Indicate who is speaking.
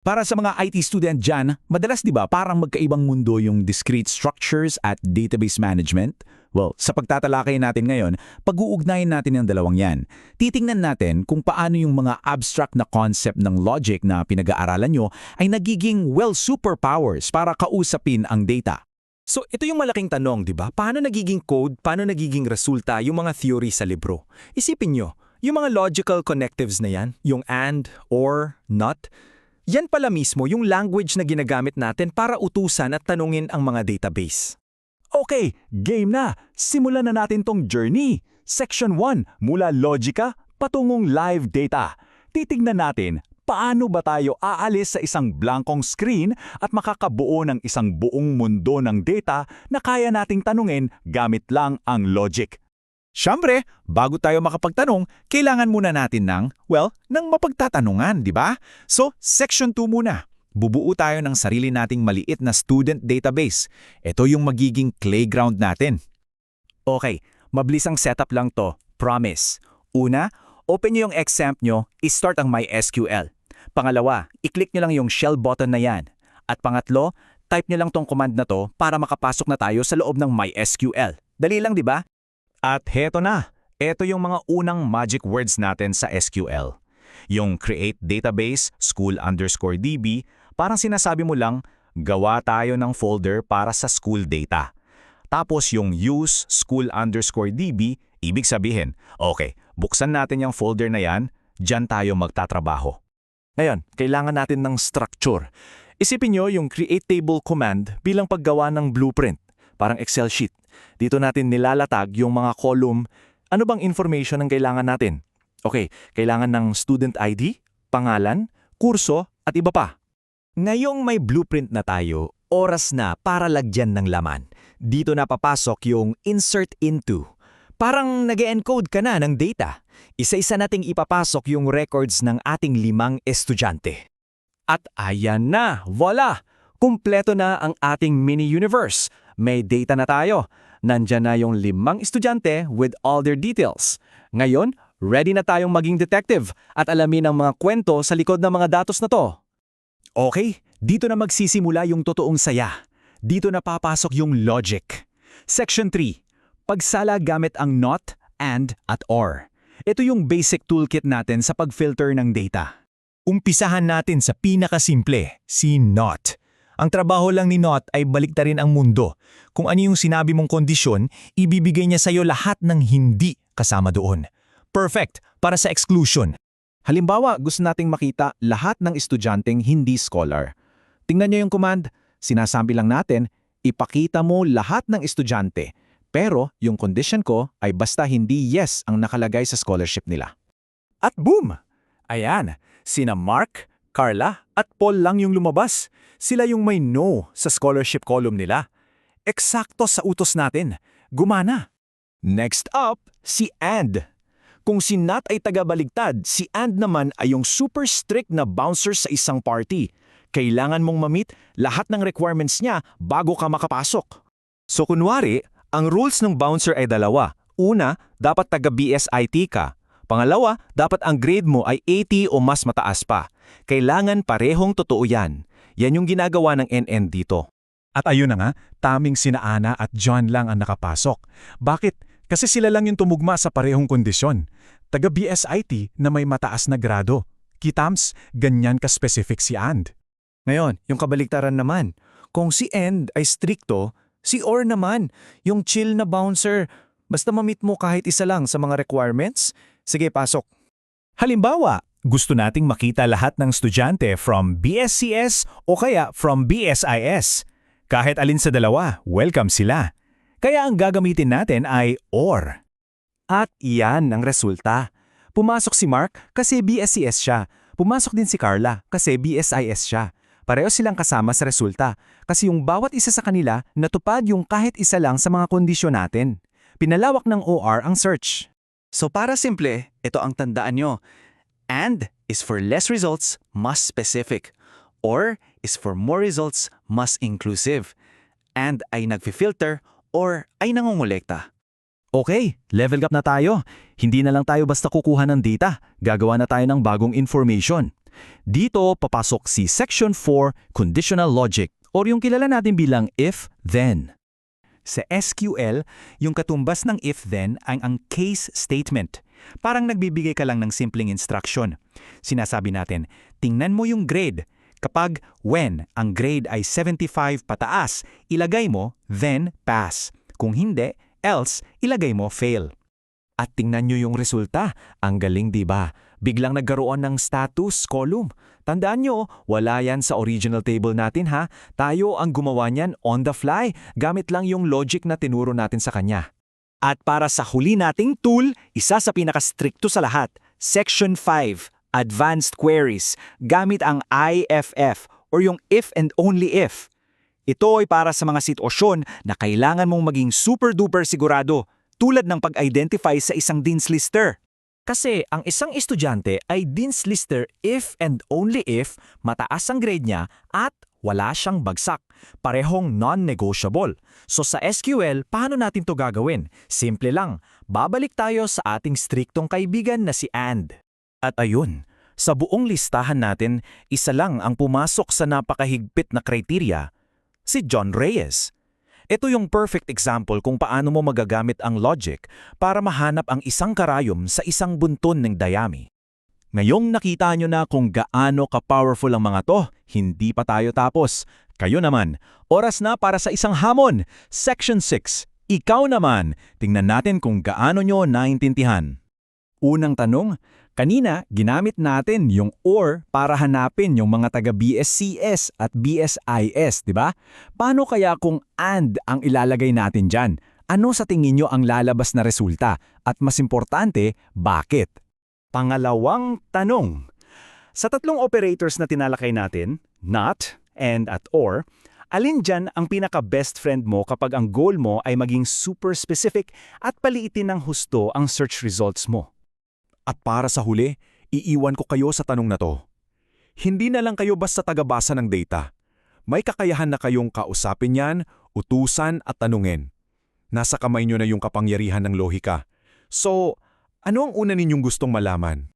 Speaker 1: Para sa mga IT student dyan, madalas 'di ba parang magkaibang mundo yung discrete structures at database management? Well, sa pagtatalakay natin ngayon, pag-uugnayin natin yung dalawang yan. Titingnan natin kung paano yung mga abstract na concept ng logic na pinag-aaralan nyo ay nagiging, well, superpowers para kausapin ang data.
Speaker 2: So ito yung malaking tanong, di ba? Paano nagiging code, paano nagiging resulta yung mga theory sa libro? Isipin nyo, yung mga logical connectives na yan, yung and, or, not, yan pala mismo yung language na ginagamit natin para utusan at tanungin ang mga database.
Speaker 3: Okay, game na! Simulan na natin tong journey. Section 1, mula logika patungong live data. Titignan natin paano ba tayo aalis sa isang blankong screen at makakabuo ng isang buong mundo ng data na kaya nating tanungin gamit lang ang logic.
Speaker 1: Siyempre, bago tayo makapagtanong, kailangan muna natin ng mapagtatanungan, di ba? So, Section 2 muna. Bubuo tayo ng sarili nating maliit na student database. Ito yung magiging playground natin.
Speaker 2: Okay, mabilis ang setup lang to. Promise. Una, open nyo yung XAMPP nyo, i-start ang MySQL. Pangalawa, i-click nyo lang yung shell button na yan. At pangatlo, type nyo lang tong command na to para makapasok na tayo sa loob ng MySQL. Dali lang, di ba?
Speaker 3: At heto na, ito yung mga unang magic words natin sa SQL. Yung create database, school_db, parang sinasabi mo lang, gawa tayo ng folder para sa school data. Tapos yung use school_db, ibig sabihin, okay, buksan natin yung folder na yan, dyan tayo magtatrabaho.
Speaker 2: Ngayon, kailangan natin ng structure. Isipin nyo yung create table command bilang paggawa ng blueprint, parang Excel sheet. Dito natin nilalatag yung mga column. Ano bang information ang kailangan natin? Okay, kailangan ng student ID, pangalan, kurso, at iba pa. Ngayong may blueprint na tayo, oras na para lagyan ng laman. Dito na papasok yung insert into. Parang nag-encode ka na ng data. Isa-isa nating ipapasok yung records ng ating 5 estudyante. At ayan na, voila! Kumpleto na ang ating mini-universe. May data na tayo. Nandyan na yung 5 estudyante with all their details. Ngayon, ready na tayong maging detective at alamin ang mga kwento sa likod ng mga datos na to. Okay, dito na magsisimula yung totoong saya. Dito na papasok yung logic. Section 3. Pagsala gamit ang not, and, at or. Ito yung basic toolkit natin sa pag-filter ng data. Umpisahan natin sa pinakasimple, si not. Ang trabaho lang ni not ay baliktarin ang mundo. Kung ano yung sinabi mong kondisyon, ibibigay niya sa'yo lahat ng hindi kasama doon. Perfect para sa exclusion. Halimbawa, gusto nating makita lahat ng estudyanteng hindi scholar. Tingnan niyo yung command. Sinasabi lang natin, ipakita mo lahat ng estudyante. Pero yung condition ko ay basta hindi yes ang nakalagay sa scholarship nila. At boom! Ayan, sina Mark, Carla at Paul lang yung lumabas. Sila yung may no sa scholarship column nila. Eksakto sa utos natin. Gumana. Next up, si And. Kung si Nat ay tagabaligtad, si And naman ay yung super strict na bouncer sa isang party. Kailangan mong ma-meet lahat ng requirements niya bago ka makapasok. So kunwari, ang rules ng bouncer ay dalawa. Una, dapat taga-BSIT ka. Pangalawa, dapat ang grade mo ay 80 o mas mataas pa. Kailangan parehong totoo yan. Yan yung ginagawa ng NN dito.
Speaker 3: At ayun na nga, taming sina Ana at John lang ang nakapasok. Bakit? Kasi sila lang yung tumugma sa parehong kondisyon. Taga-BSIT na may mataas na grado. Kitams, ganyan ka-specific si And.
Speaker 2: Ngayon, yung kabaliktaran naman. Kung si End ay stricto, si Or naman, yung chill na bouncer. Basta ma-meet mo kahit isa lang sa mga requirements, sige pasok.
Speaker 3: Halimbawa, gusto nating makita lahat ng estudyante from BSCS o kaya from BSIS. Kahit alin sa dalawa, welcome sila. Kaya ang gagamitin natin ay OR.
Speaker 2: At iyan ang resulta. Pumasok si Mark kasi BSCS siya. Pumasok din si Carla kasi BSIS siya. Pareho silang kasama sa resulta kasi yung bawat isa sa kanila natupad yung kahit isa lang sa mga kondisyon natin. Pinalawak ng OR ang search. So para simple, ito ang tandaan nyo. And is for less results, mas specific. Or is for more results, mas inclusive. And ay nagfi-filter or ay nangongolekta. Okay, level up na tayo. Hindi na lang tayo basta kukuha ng data. Gagawa na tayo ng bagong information.
Speaker 3: Dito papasok si Section 4, Conditional Logic, or yung kilala natin bilang if-then. Sa SQL, yung katumbas ng if-then ang case statement. Parang nagbibigay ka lang ng simpleng instruction. Sinasabi natin, tingnan mo yung grade. Kapag when ang grade ay 75 pataas, ilagay mo then pass. Kung hindi, else ilagay mo fail. At tingnan nyo yung resulta. Ang galing, di ba? Biglang nagkaroon ng status column. Tandaan nyo, wala yan sa original table natin ha. Tayo ang gumawa niyan on the fly, gamit lang yung logic na tinuro natin sa kanya.
Speaker 2: At para sa huli nating tool, isa sa pinaka-stricto sa lahat, Section 5, Advanced Queries, gamit ang IFF or yung if and only if. Ito ay para sa mga sitwasyon na kailangan mong maging super-duper sigurado, tulad ng pag-identify sa isang dean's lister.
Speaker 3: Kasi ang isang estudyante ay dean's lister if and only if mataas ang grade niya at wala siyang bagsak. Parehong non-negotiable. So sa SQL, paano natin to gagawin? Simple lang, babalik tayo sa ating striktong kaibigan na si And. At ayun, sa buong listahan natin, isa lang ang pumasok sa napakahigpit na kriteriya, si John Reyes. Ito yung perfect example kung paano mo magagamit ang logic para mahanap ang isang karayom sa isang bunton ng dayami. Ngayong nakita nyo na kung gaano ka-powerful ang mga to, hindi pa tayo tapos. Kayo naman, oras na para sa isang hamon. Section 6, ikaw naman. Tingnan natin kung gaano nyo naintindihan. Unang tanong, kanina ginamit natin yung OR para hanapin yung mga taga BSCS at BSIS, di ba? Paano kaya kung AND ang ilalagay natin dyan? Ano sa tingin nyo ang lalabas na resulta? At mas importante, bakit?
Speaker 2: Pangalawang tanong. Sa tatlong operators na tinalakay natin, not, and at or, alin dyan ang pinaka-best friend mo kapag ang goal mo ay maging super specific at paliitin ng husto ang search results mo?
Speaker 4: At para sa huli, iiwan ko kayo sa tanong na to. Hindi na lang kayo basta tagabasa ng data. May kakayahan na kayong kausapin yan, utusan at tanungin. Nasa kamay nyo na yung kapangyarihan ng lohika. So, ano ang una ninyong gustong malaman?